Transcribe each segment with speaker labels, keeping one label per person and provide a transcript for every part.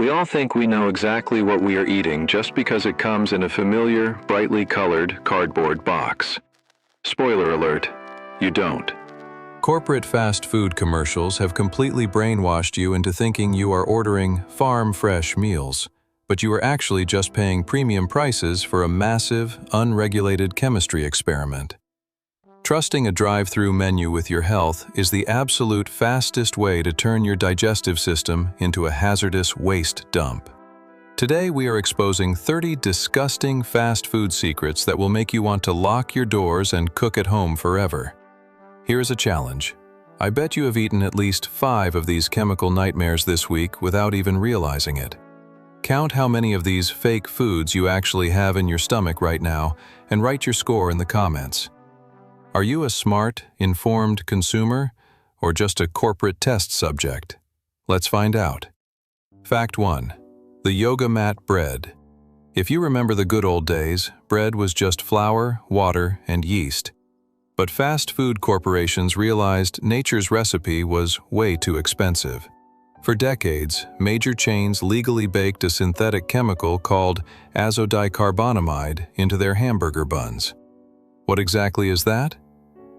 Speaker 1: We all think we know exactly what we are eating just because it comes in a familiar, brightly colored cardboard box. Spoiler alert, you don't. Corporate fast food commercials have completely brainwashed you into thinking you are ordering farm-fresh meals, but you are actually just paying premium prices for a massive, unregulated chemistry experiment. Trusting a drive-thru menu with your health is the absolute fastest way to turn your digestive system into a hazardous waste dump. Today we are exposing 30 disgusting fast food secrets that will make you want to lock your doors and cook at home forever. Here's a challenge. I bet you have eaten at least 5 of these chemical nightmares this week without even realizing it. Count how many of these fake foods you actually have in your stomach right now and write your score in the comments. Are you a smart, informed consumer, or just a corporate test subject? Let's find out. Fact 1. The yoga mat bread. If you remember the good old days, bread was just flour, water, and yeast. But fast food corporations realized nature's recipe was way too expensive. For decades, major chains legally baked a synthetic chemical called azodicarbonamide into their hamburger buns. What exactly is that?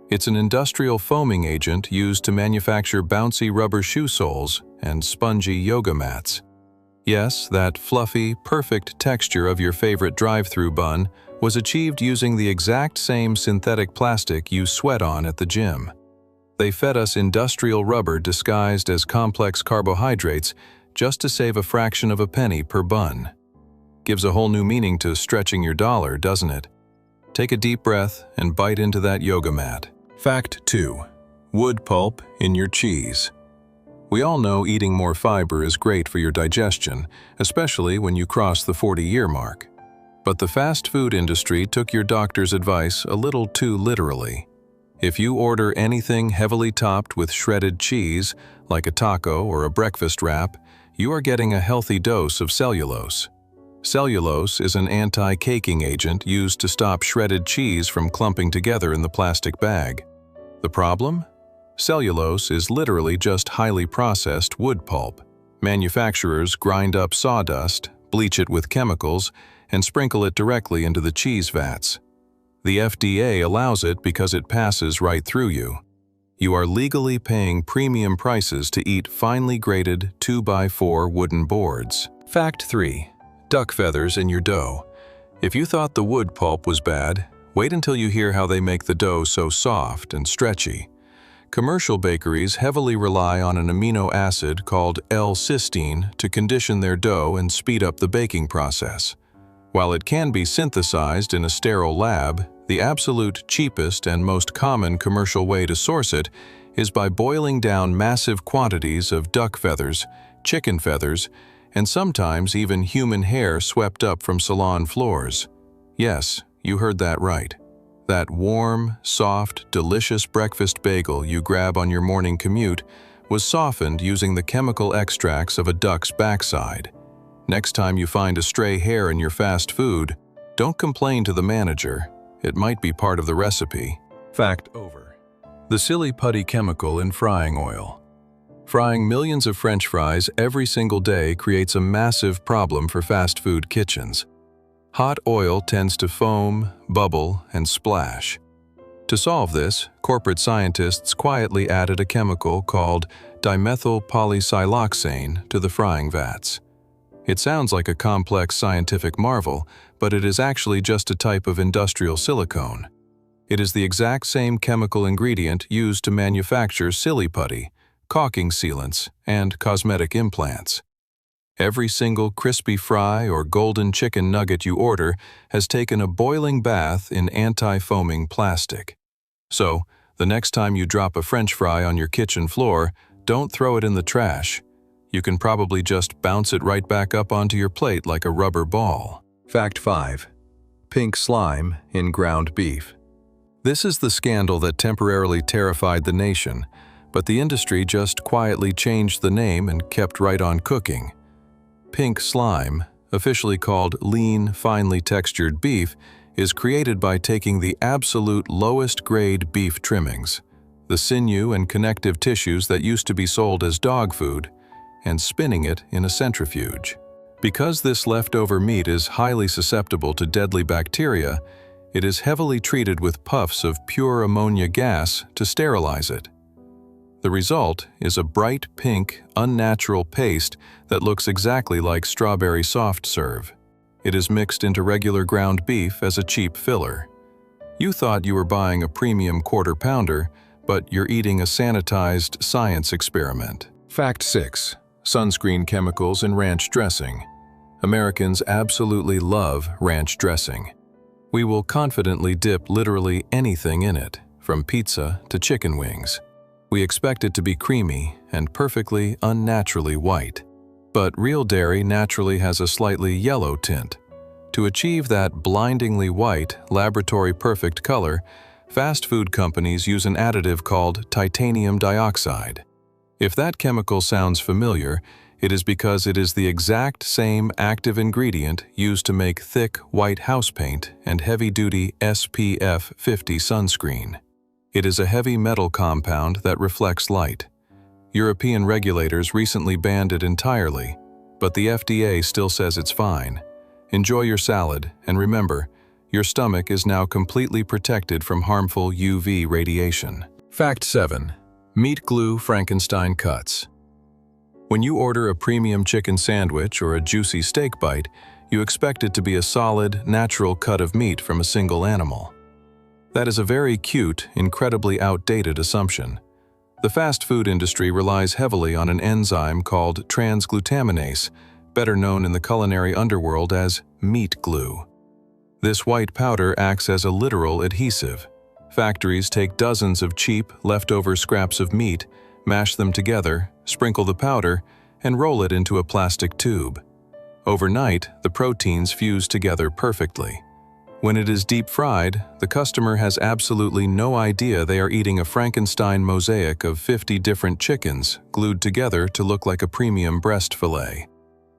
Speaker 1: It's an industrial foaming agent used to manufacture bouncy rubber shoe soles and spongy yoga mats. Yes, that fluffy, perfect texture of your favorite drive-thru bun was achieved using the exact same synthetic plastic you sweat on at the gym. They fed us industrial rubber disguised as complex carbohydrates just to save a fraction of a penny per bun. Gives a whole new meaning to stretching your dollar, doesn't it? Take a deep breath and bite into that yoga mat. Fact 2. Wood pulp in your cheese. We all know eating more fiber is great for your digestion, especially when you cross the 40-year mark. But the fast food industry took your doctor's advice a little too literally. If you order anything heavily topped with shredded cheese, like a taco or a breakfast wrap, you are getting a healthy dose of cellulose. Cellulose is an anti-caking agent used to stop shredded cheese from clumping together in the plastic bag. The problem? Cellulose is literally just highly processed wood pulp. Manufacturers grind up sawdust, bleach it with chemicals, and sprinkle it directly into the cheese vats. The FDA allows it because it passes right through you. You are legally paying premium prices to eat finely grated 2x4 wooden boards. Fact 3. Duck feathers in your dough. If you thought the wood pulp was bad, wait until you hear how they make the dough so soft and stretchy. Commercial bakeries heavily rely on an amino acid called L-cysteine to condition their dough and speed up the baking process. While it can be synthesized in a sterile lab, the absolute cheapest and most common commercial way to source it is by boiling down massive quantities of duck feathers, chicken feathers, and sometimes even human hair swept up from salon floors. Yes, you heard that right. That warm, soft, delicious breakfast bagel you grab on your morning commute was softened using the chemical extracts of a duck's backside. Next time you find a stray hair in your fast food, don't complain to the manager. It might be part of the recipe. Fact over. The silly putty chemical in frying oil. Frying millions of French fries every single day creates a massive problem for fast food kitchens. Hot oil tends to foam, bubble, and splash. To solve this, corporate scientists quietly added a chemical called dimethyl polysiloxane to the frying vats. It sounds like a complex scientific marvel, but it is actually just a type of industrial silicone. It is the exact same chemical ingredient used to manufacture silly putty, caulking sealants, and cosmetic implants. Every single crispy fry or golden chicken nugget you order has taken a boiling bath in anti-foaming plastic. So, the next time you drop a French fry on your kitchen floor, don't throw it in the trash. You can probably just bounce it right back up onto your plate like a rubber ball. Fact 5. Pink slime in ground beef. This is the scandal that temporarily terrified the nation, but the industry just quietly changed the name and kept right on cooking. Pink slime, officially called lean, finely textured beef, is created by taking the absolute lowest grade beef trimmings, the sinew and connective tissues that used to be sold as dog food, and spinning it in a centrifuge. Because this leftover meat is highly susceptible to deadly bacteria, it is heavily treated with puffs of pure ammonia gas to sterilize it. The result is a bright pink, unnatural paste that looks exactly like strawberry soft serve. It is mixed into regular ground beef as a cheap filler. You thought you were buying a premium quarter pounder, but you're eating a sanitized science experiment. Fact 6. Sunscreen chemicals in ranch dressing. Americans absolutely love ranch dressing. We will confidently dip literally anything in it, from pizza to chicken wings. We expect it to be creamy and perfectly unnaturally white. But real dairy naturally has a slightly yellow tint. To achieve that blindingly white, laboratory-perfect color, fast food companies use an additive called titanium dioxide. If that chemical sounds familiar, it is because it is the exact same active ingredient used to make thick white house paint and heavy-duty SPF 50 sunscreen. It is a heavy metal compound that reflects light. European regulators recently banned it entirely, but the FDA still says it's fine. Enjoy your salad, and remember, your stomach is now completely protected from harmful UV radiation. Fact 7. Meat glue Frankenstein cuts. When you order a premium chicken sandwich or a juicy steak bite, you expect it to be a solid, natural cut of meat from a single animal. That is a very cute, incredibly outdated assumption. The fast food industry relies heavily on an enzyme called transglutaminase, better known in the culinary underworld as meat glue. This white powder acts as a literal adhesive. Factories take dozens of cheap, leftover scraps of meat, mash them together, sprinkle the powder, and roll it into a plastic tube. Overnight, the proteins fuse together perfectly. When it is deep fried, the customer has absolutely no idea they are eating a Frankenstein mosaic of 50 different chickens glued together to look like a premium breast fillet.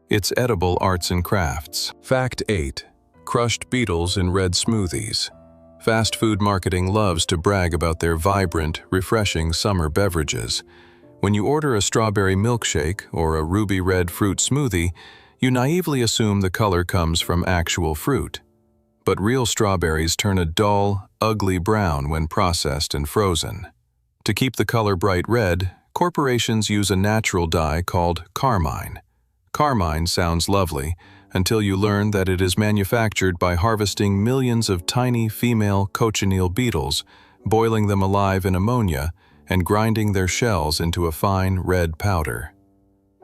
Speaker 1: It's edible arts and crafts. Fact 8. Crushed beetles in red smoothies. Fast food marketing loves to brag about their vibrant, refreshing summer beverages. When you order a strawberry milkshake or a ruby red fruit smoothie, you naively assume the color comes from actual fruit. But real strawberries turn a dull, ugly brown when processed and frozen. To keep the color bright red, corporations use a natural dye called carmine. Carmine sounds lovely until you learn that it is manufactured by harvesting millions of tiny female cochineal beetles, boiling them alive in ammonia, and grinding their shells into a fine red powder.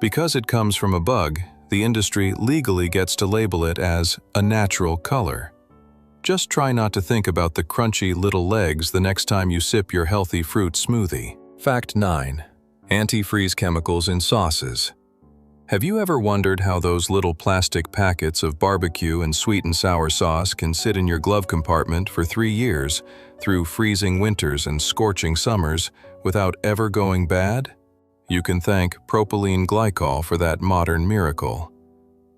Speaker 1: Because it comes from a bug, the industry legally gets to label it as a natural color. Just try not to think about the crunchy little legs the next time you sip your healthy fruit smoothie. Fact 9. Antifreeze chemicals in sauces. Have you ever wondered how those little plastic packets of barbecue and sweet and sour sauce can sit in your glove compartment for 3 years, through freezing winters and scorching summers, without ever going bad? You can thank propylene glycol for that modern miracle.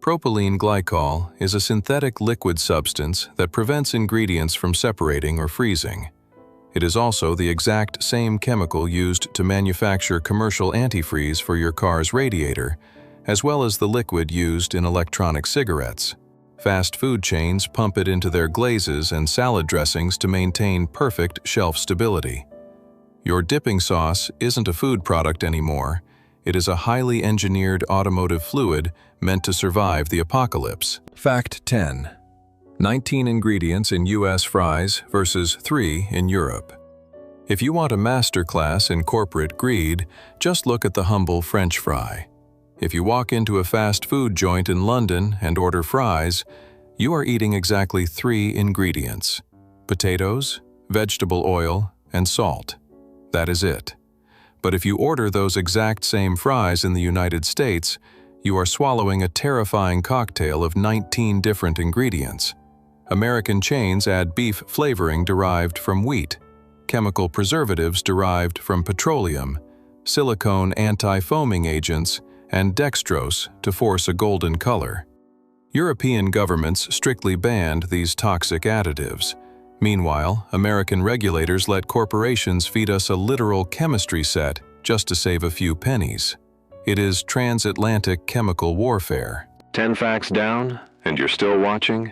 Speaker 1: Propylene glycol is a synthetic liquid substance that prevents ingredients from separating or freezing. It is also the exact same chemical used to manufacture commercial antifreeze for your car's radiator, as well as the liquid used in electronic cigarettes. Fast food chains pump it into their glazes and salad dressings to maintain perfect shelf stability. Your dipping sauce isn't a food product anymore. It is a highly engineered automotive fluid meant to survive the apocalypse. Fact 10. 19 ingredients in US fries versus 3 in Europe. If you want a masterclass in corporate greed, just look at the humble French fry. If you walk into a fast food joint in London and order fries, you are eating exactly 3 ingredients: potatoes, vegetable oil, and salt. That is it. But if you order those exact same fries in the United States, you are swallowing a terrifying cocktail of 19 different ingredients. American chains add beef flavoring derived from wheat, chemical preservatives derived from petroleum, silicone anti-foaming agents, and dextrose to force a golden color. European governments strictly banned these toxic additives. Meanwhile, American regulators let corporations feed us a literal chemistry set just to save a few pennies. It is transatlantic chemical warfare. 10 facts down, and you're still watching?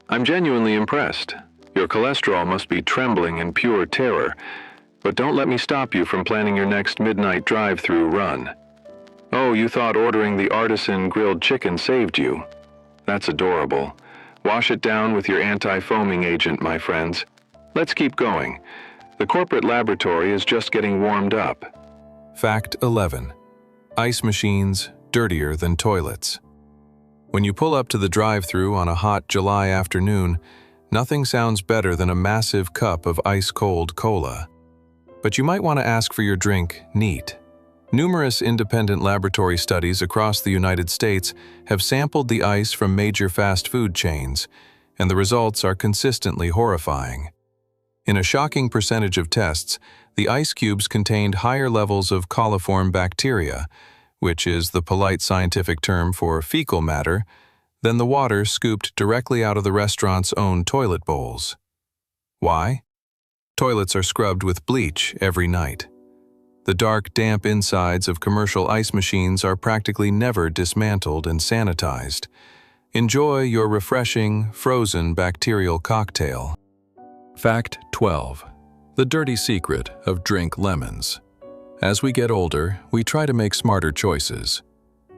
Speaker 1: I'm genuinely impressed. Your cholesterol must be trembling in pure terror, but don't let me stop you from planning your next midnight drive-thru run. Oh, you thought ordering the artisan grilled chicken saved you? That's adorable. Wash it down with your anti-foaming agent, my friends. Let's keep going. The corporate laboratory is just getting warmed up. Fact 11. Ice machines dirtier than toilets. When you pull up to the drive-thru on a hot July afternoon, nothing sounds better than a massive cup of ice-cold cola. But you might want to ask for your drink neat. Numerous independent laboratory studies across the United States have sampled the ice from major fast food chains, and the results are consistently horrifying. In a shocking percentage of tests, the ice cubes contained higher levels of coliform bacteria, which is the polite scientific term for fecal matter, than the water scooped directly out of the restaurant's own toilet bowls. Why? Toilets are scrubbed with bleach every night. The dark, damp insides of commercial ice machines are practically never dismantled and sanitized. Enjoy your refreshing, frozen bacterial cocktail. Fact 12. The dirty secret of drink lemons. As we get older, we try to make smarter choices.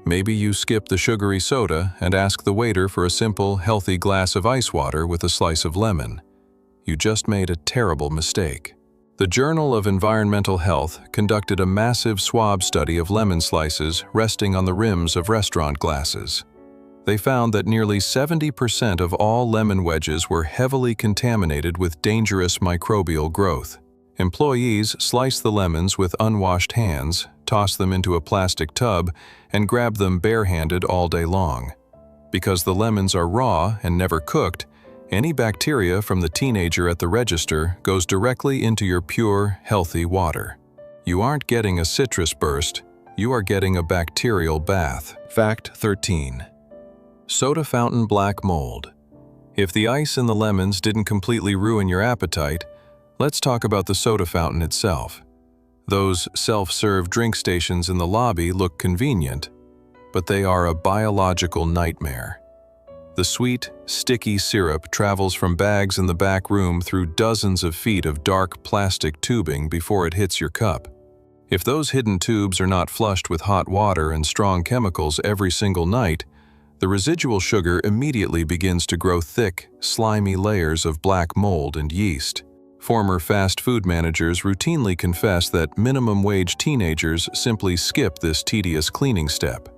Speaker 1: Maybe you skip the sugary soda and ask the waiter for a simple, healthy glass of ice water with a slice of lemon. You just made a terrible mistake. The Journal of Environmental Health conducted a massive swab study of lemon slices resting on the rims of restaurant glasses. They found that nearly 70% of all lemon wedges were heavily contaminated with dangerous microbial growth. Employees slice the lemons with unwashed hands, toss them into a plastic tub, and grab them barehanded all day long. Because the lemons are raw and never cooked, any bacteria from the teenager at the register goes directly into your pure, healthy water. You aren't getting a citrus burst, you are getting a bacterial bath. Fact 13. Soda fountain black mold. If the ice in the lemons didn't completely ruin your appetite, let's talk about the soda fountain itself. Those self-serve drink stations in the lobby look convenient, but they are a biological nightmare. The sweet, sticky syrup travels from bags in the back room through dozens of feet of dark plastic tubing before it hits your cup. If those hidden tubes are not flushed with hot water and strong chemicals every single night, the residual sugar immediately begins to grow thick, slimy layers of black mold and yeast. Former fast food managers routinely confess that minimum-wage teenagers simply skip this tedious cleaning step.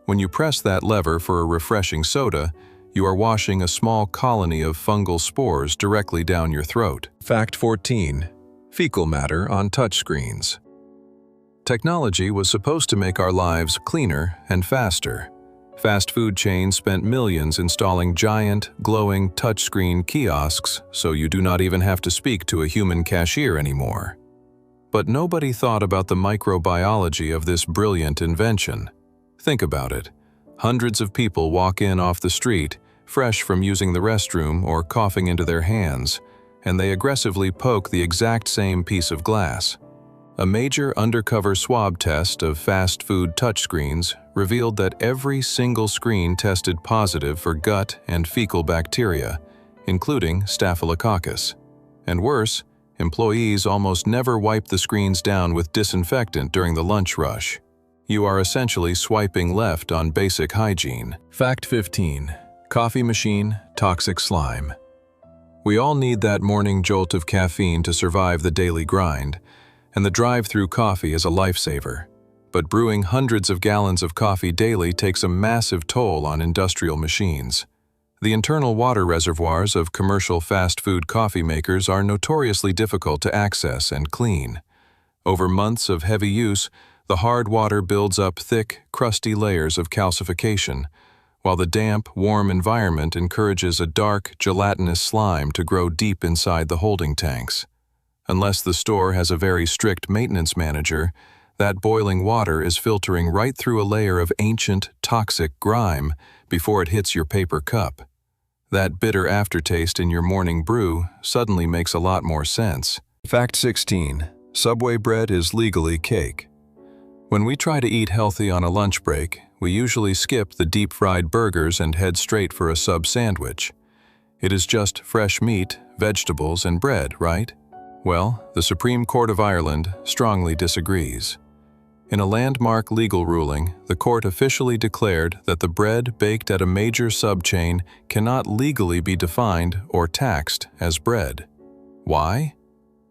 Speaker 1: When you press that lever for a refreshing soda, you are washing a small colony of fungal spores directly down your throat. Fact 14. Fecal matter on touchscreens. Technology was supposed to make our lives cleaner and faster. Fast food chains spent millions installing giant, glowing touchscreen kiosks so you do not even have to speak to a human cashier anymore. But nobody thought about the microbiology of this brilliant invention. Think about it. Hundreds of people walk in off the street, fresh from using the restroom or coughing into their hands, and they aggressively poke the exact same piece of glass. A major undercover swab test of fast food touchscreens revealed that every single screen tested positive for gut and fecal bacteria, including Staphylococcus. And worse, employees almost never wipe the screens down with disinfectant during the lunch rush. You are essentially swiping left on basic hygiene. Fact 15. Coffee machine, toxic slime. We all need that morning jolt of caffeine to survive the daily grind, and the drive-thru coffee is a lifesaver. But brewing hundreds of gallons of coffee daily takes a massive toll on industrial machines. The internal water reservoirs of commercial fast food coffee makers are notoriously difficult to access and clean. Over months of heavy use, the hard water builds up thick, crusty layers of calcification, while the damp, warm environment encourages a dark, gelatinous slime to grow deep inside the holding tanks. Unless the store has a very strict maintenance manager, that boiling water is filtering right through a layer of ancient, toxic grime before it hits your paper cup. That bitter aftertaste in your morning brew suddenly makes a lot more sense. Fact 16. Subway bread is legally cake. When we try to eat healthy on a lunch break, we usually skip the deep-fried burgers and head straight for a sub sandwich. It is just fresh meat, vegetables, and bread, right? Well, the Supreme Court of Ireland strongly disagrees. In a landmark legal ruling, the court officially declared that the bread baked at a major sub-chain cannot legally be defined or taxed as bread. Why?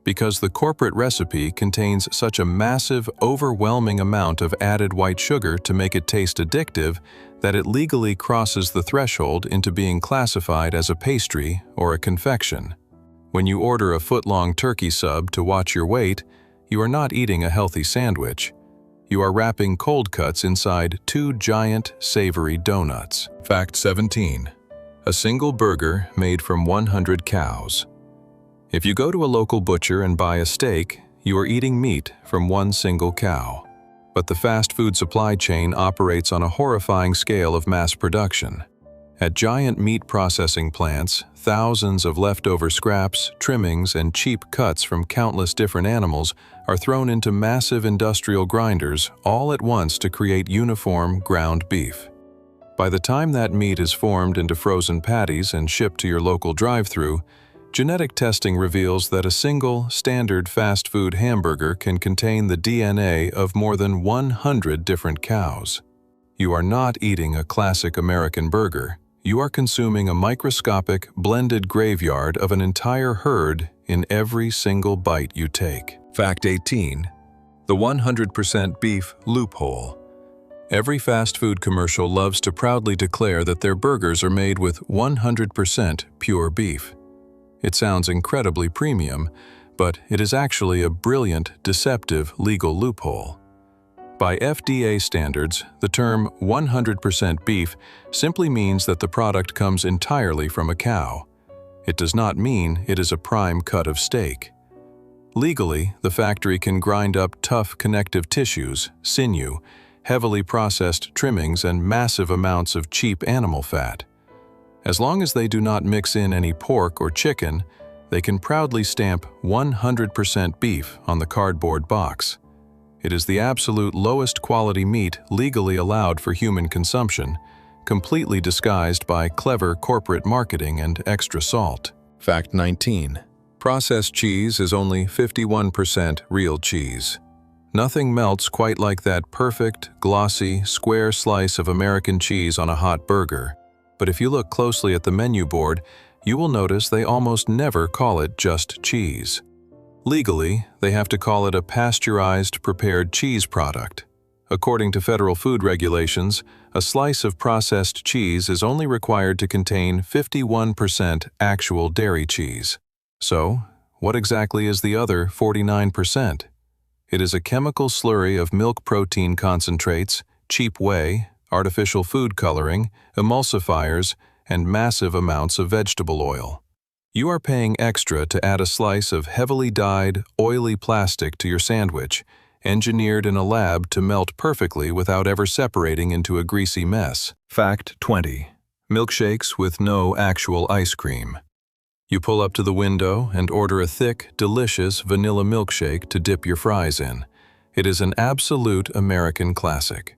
Speaker 1: Because the corporate recipe contains such a massive, overwhelming amount of added white sugar to make it taste addictive that it legally crosses the threshold into being classified as a pastry or a confection. When you order a foot-long turkey sub to watch your weight, you are not eating a healthy sandwich. You are wrapping cold cuts inside 2 giant, savory donuts. Fact 17. A single burger made from 100 cows. If you go to a local butcher and buy a steak, you are eating meat from one single cow. But the fast food supply chain operates on a horrifying scale of mass production. At giant meat processing plants, thousands of leftover scraps, trimmings, and cheap cuts from countless different animals are thrown into massive industrial grinders all at once to create uniform ground beef. By the time that meat is formed into frozen patties and shipped to your local drive-thru, genetic testing reveals that a single, standard fast food hamburger can contain the DNA of more than 100 different cows. You are not eating a classic American burger. You are consuming a microscopic, blended graveyard of an entire herd in every single bite you take. Fact 18. The 100% beef loophole. Every fast food commercial loves to proudly declare that their burgers are made with 100% pure beef. It sounds incredibly premium, but it is actually a brilliant, deceptive legal loophole. By FDA standards, the term 100% beef simply means that the product comes entirely from a cow. It does not mean it is a prime cut of steak. Legally, the factory can grind up tough connective tissues, sinew, heavily processed trimmings, and massive amounts of cheap animal fat. As long as they do not mix in any pork or chicken, they can proudly stamp 100% beef on the cardboard box. It is the absolute lowest quality meat legally allowed for human consumption, completely disguised by clever corporate marketing and extra salt. Fact 19. Processed cheese is only 51% real cheese. Nothing melts quite like that perfect, glossy, square slice of American cheese on a hot burger. But if you look closely at the menu board, you will notice they almost never call it just cheese. Legally, they have to call it a pasteurized prepared cheese product. According to federal food regulations, a slice of processed cheese is only required to contain 51% actual dairy cheese. So, what exactly is the other 49%? It is a chemical slurry of milk protein concentrates, cheap whey, artificial food coloring, emulsifiers, and massive amounts of vegetable oil. You are paying extra to add a slice of heavily dyed, oily plastic to your sandwich, engineered in a lab to melt perfectly without ever separating into a greasy mess. Fact 20. Milkshakes with no actual ice cream. You pull up to the window and order a thick, delicious vanilla milkshake to dip your fries in. It is an absolute American classic.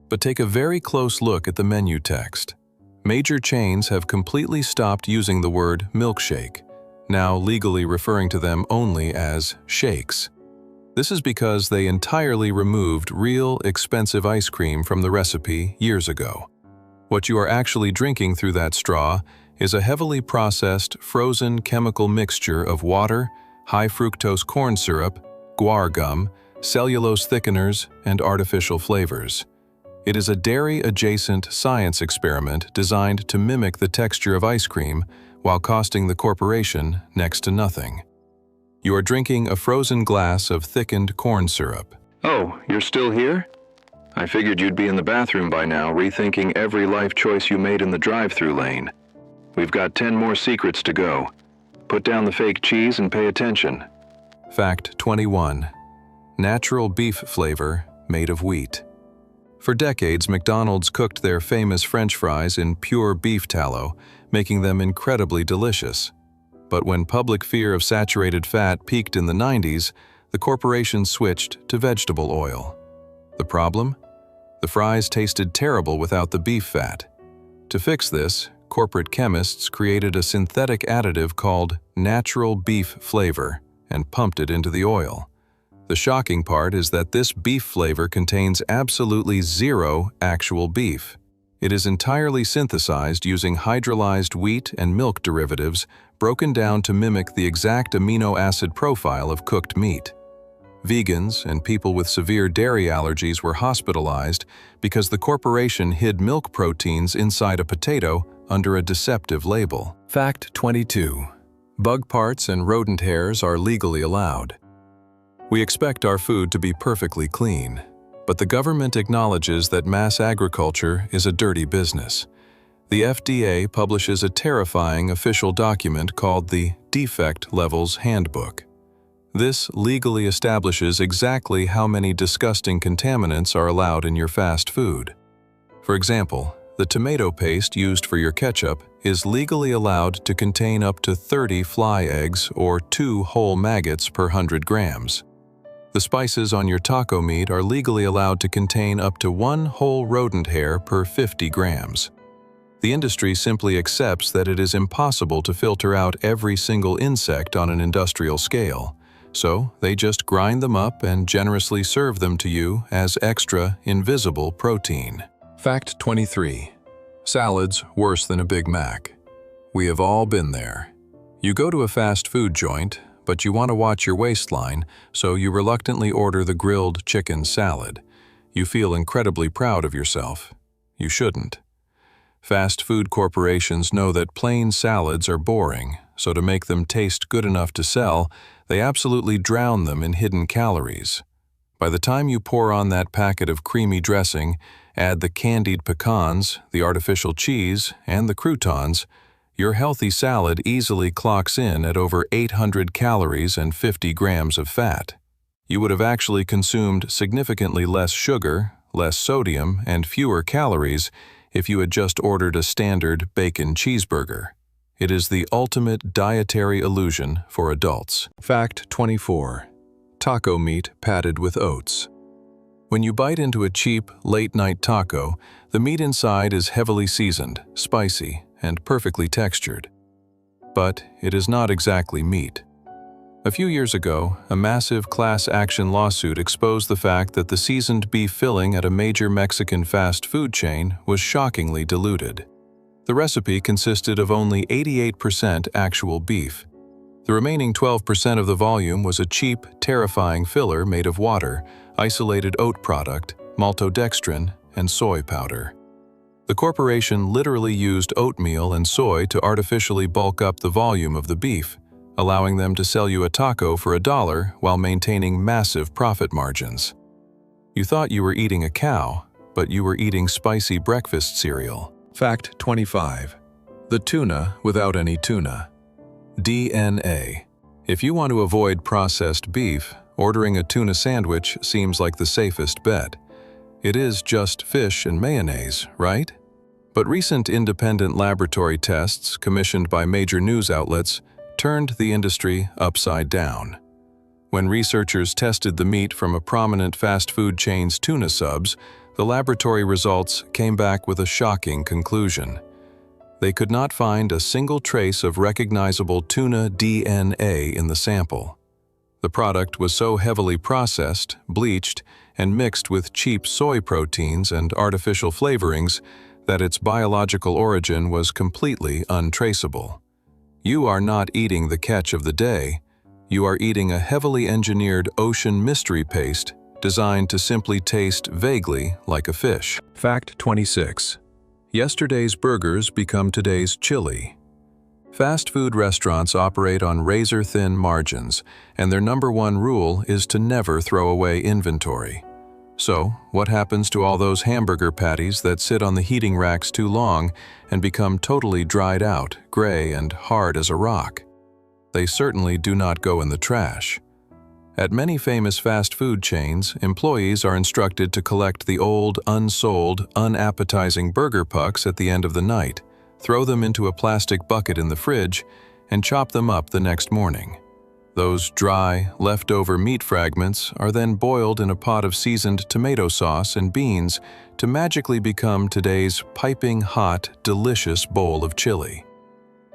Speaker 1: But take a very close look at the menu text. Major chains have completely stopped using the word milkshake, now legally referring to them only as shakes. This is because they entirely removed real, expensive ice cream from the recipe years ago. What you are actually drinking through that straw is a heavily processed, frozen chemical mixture of water, high-fructose corn syrup, guar gum, cellulose thickeners, and artificial flavors. It is a dairy-adjacent science experiment designed to mimic the texture of ice cream while costing the corporation next to nothing. You are drinking a frozen glass of thickened corn syrup. Oh, you're still here? I figured you'd be in the bathroom by now, rethinking every life choice you made in the drive-thru lane. We've got 10 more secrets to go. Put down the fake cheese and pay attention. Fact 21. Natural beef flavor made of wheat. For decades, McDonald's cooked their famous French fries in pure beef tallow, making them incredibly delicious. But when public fear of saturated fat peaked in the 90s, the corporation switched to vegetable oil. The problem? The fries tasted terrible without the beef fat. To fix this, corporate chemists created a synthetic additive called natural beef flavor and pumped it into the oil. The shocking part is that this beef flavor contains absolutely zero actual beef. It is entirely synthesized using hydrolyzed wheat and milk derivatives broken down to mimic the exact amino acid profile of cooked meat. Vegans and people with severe dairy allergies were hospitalized because the corporation hid milk proteins inside a potato under a deceptive label. Fact 22. Bug parts and rodent hairs are legally allowed. We expect our food to be perfectly clean, but the government acknowledges that mass agriculture is a dirty business. The FDA publishes a terrifying official document called the Defect Levels Handbook. This legally establishes exactly how many disgusting contaminants are allowed in your fast food. For example, the tomato paste used for your ketchup is legally allowed to contain up to 30 fly eggs or 2 whole maggots per 100 grams. The spices on your taco meat are legally allowed to contain up to 1 whole rodent hair per 50 grams. The industry simply accepts that it is impossible to filter out every single insect on an industrial scale, so they just grind them up and generously serve them to you as extra, invisible protein. Fact 23. Salads worse than a Big Mac. We have all been there. You go to a fast food joint, but you want to watch your waistline, so you reluctantly order the grilled chicken salad. You feel incredibly proud of yourself. You shouldn't. Fast food corporations know that plain salads are boring, so to make them taste good enough to sell, they absolutely drown them in hidden calories. By the time you pour on that packet of creamy dressing, add the candied pecans, the artificial cheese, and the croutons, your healthy salad easily clocks in at over 800 calories and 50 grams of fat. You would have actually consumed significantly less sugar, less sodium, and fewer calories if you had just ordered a standard bacon cheeseburger. It is the ultimate dietary illusion for adults. Fact 24. Taco meat patted with oats. When you bite into a cheap, late-night taco, the meat inside is heavily seasoned, spicy, and perfectly textured. But it is not exactly meat. A few years ago, a massive class action lawsuit exposed the fact that the seasoned beef filling at a major Mexican fast food chain was shockingly diluted. The recipe consisted of only 88% actual beef. The remaining 12% of the volume was a cheap, terrifying filler made of water, isolated oat product, maltodextrin, and soy powder. The corporation literally used oatmeal and soy to artificially bulk up the volume of the beef, allowing them to sell you a taco for $1 while maintaining massive profit margins. You thought you were eating a cow, but you were eating spicy breakfast cereal. Fact 25. The tuna without any tuna. DNA. If you want to avoid processed beef, ordering a tuna sandwich seems like the safest bet. It is just fish and mayonnaise, right? But recent independent laboratory tests commissioned by major news outlets turned the industry upside down. When researchers tested the meat from a prominent fast food chain's tuna subs, the laboratory results came back with a shocking conclusion. They could not find a single trace of recognizable tuna DNA in the sample. The product was so heavily processed, bleached, and mixed with cheap soy proteins and artificial flavorings that its biological origin was completely untraceable. You are not eating the catch of the day. You are eating a heavily engineered ocean mystery paste designed to simply taste vaguely like a fish. Fact 26. Yesterday's burgers become today's chili. Fast food restaurants operate on razor-thin margins, and their #1 rule is to never throw away inventory. So, what happens to all those hamburger patties that sit on the heating racks too long and become totally dried out, gray, and hard as a rock? They certainly do not go in the trash. At many famous fast food chains, employees are instructed to collect the old, unsold, unappetizing burger pucks at the end of the night, throw them into a plastic bucket in the fridge, and chop them up the next morning. Those dry, leftover meat fragments are then boiled in a pot of seasoned tomato sauce and beans to magically become today's piping hot, delicious bowl of chili.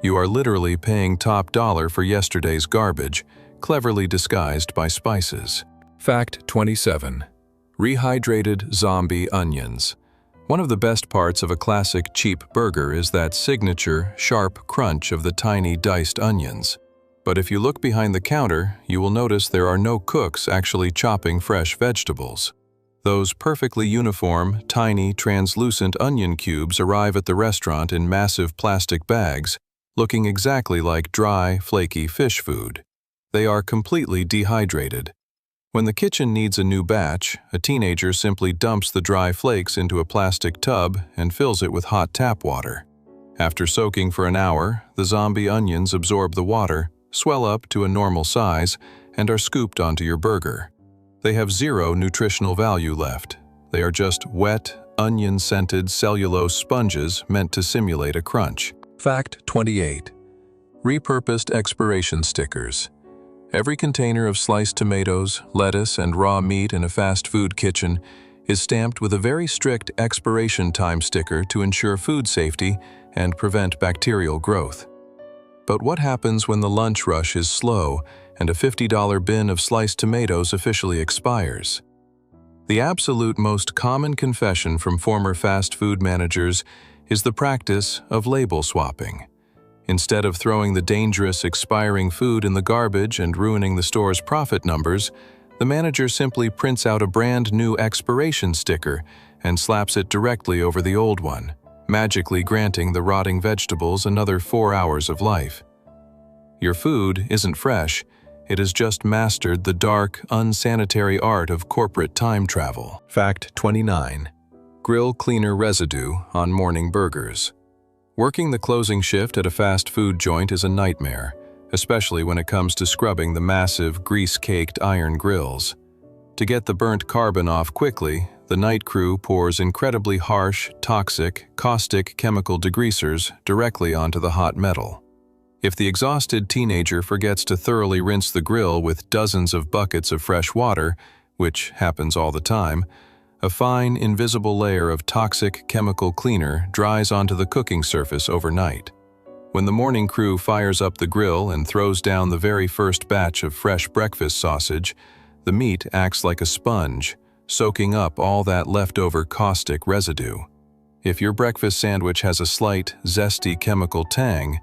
Speaker 1: You are literally paying top dollar for yesterday's garbage, cleverly disguised by spices. Fact 27. Rehydrated zombie onions. One of the best parts of a classic cheap burger is that signature, sharp crunch of the tiny diced onions. But if you look behind the counter, you will notice there are no cooks actually chopping fresh vegetables. Those perfectly uniform, tiny, translucent onion cubes arrive at the restaurant in massive plastic bags, looking exactly like dry, flaky fish food. They are completely dehydrated. When the kitchen needs a new batch, a teenager simply dumps the dry flakes into a plastic tub and fills it with hot tap water. After soaking for an hour, the zombie onions absorb the water, swell up to a normal size, and are scooped onto your burger. They have zero nutritional value left. They are just wet, onion-scented cellulose sponges meant to simulate a crunch. Fact 28. Repurposed expiration stickers. Every container of sliced tomatoes, lettuce, and raw meat in a fast food kitchen is stamped with a very strict expiration time sticker to ensure food safety and prevent bacterial growth. But what happens when the lunch rush is slow and a $50 bin of sliced tomatoes officially expires? The absolute most common confession from former fast food managers is the practice of label swapping. Instead of throwing the dangerous expiring food in the garbage and ruining the store's profit numbers, the manager simply prints out a brand new expiration sticker and slaps it directly over the old one, magically granting the rotting vegetables another 4 hours of life. Your food isn't fresh, it has just mastered the dark, unsanitary art of corporate time travel. Fact 29. Grill cleaner residue on morning burgers. Working the closing shift at a fast food joint is a nightmare, especially when it comes to scrubbing the massive, grease-caked iron grills. To get the burnt carbon off quickly, the night crew pours incredibly harsh, toxic, caustic chemical degreasers directly onto the hot metal. If the exhausted teenager forgets to thoroughly rinse the grill with dozens of buckets of fresh water, which happens all the time, a fine, invisible layer of toxic chemical cleaner dries onto the cooking surface overnight. When the morning crew fires up the grill and throws down the very first batch of fresh breakfast sausage, the meat acts like a sponge, soaking up all that leftover caustic residue. If your breakfast sandwich has a slight, zesty chemical tang,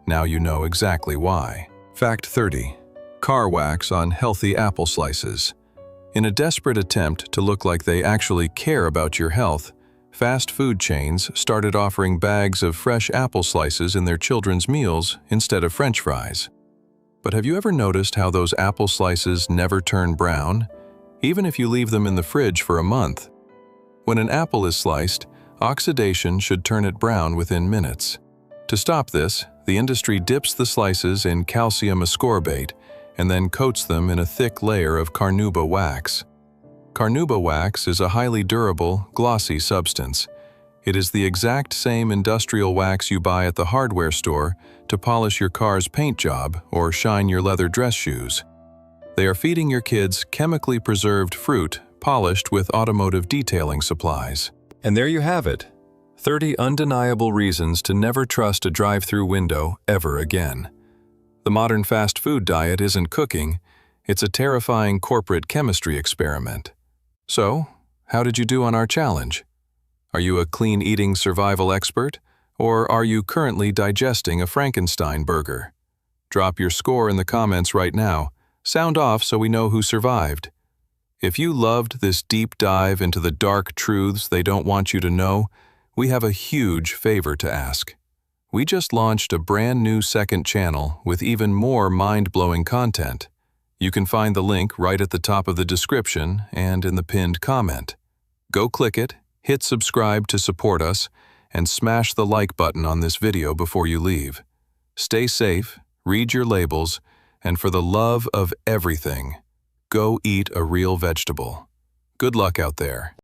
Speaker 1: now you know exactly why. Fact 30. Car wax on healthy apple slices. In a desperate attempt to look like they actually care about your health, fast food chains started offering bags of fresh apple slices in their children's meals instead of French fries. But have you ever noticed how those apple slices never turn brown, even if you leave them in the fridge for a month? When an apple is sliced, oxidation should turn it brown within minutes. To stop this, the industry dips the slices in calcium ascorbate and then coats them in a thick layer of carnauba wax. Carnauba wax is a highly durable, glossy substance. It is the exact same industrial wax you buy at the hardware store to polish your car's paint job or shine your leather dress shoes. They are feeding your kids chemically preserved fruit polished with automotive detailing supplies. And there you have it. 30 undeniable reasons to never trust a drive-thru window ever again. The modern fast food diet isn't cooking, it's a terrifying corporate chemistry experiment. So, how did you do on our challenge? Are you a clean eating survival expert, or are you currently digesting a Frankenstein burger? Drop your score in the comments right now. Sound off so we know who survived. If you loved this deep dive into the dark truths they don't want you to know, we have a huge favor to ask. We just launched a brand new second channel with even more mind-blowing content. You can find the link right at the top of the description and in the pinned comment. Go click it, hit subscribe to support us, and smash the like button on this video before you leave. Stay safe, read your labels, and for the love of everything, go eat a real vegetable. Good luck out there.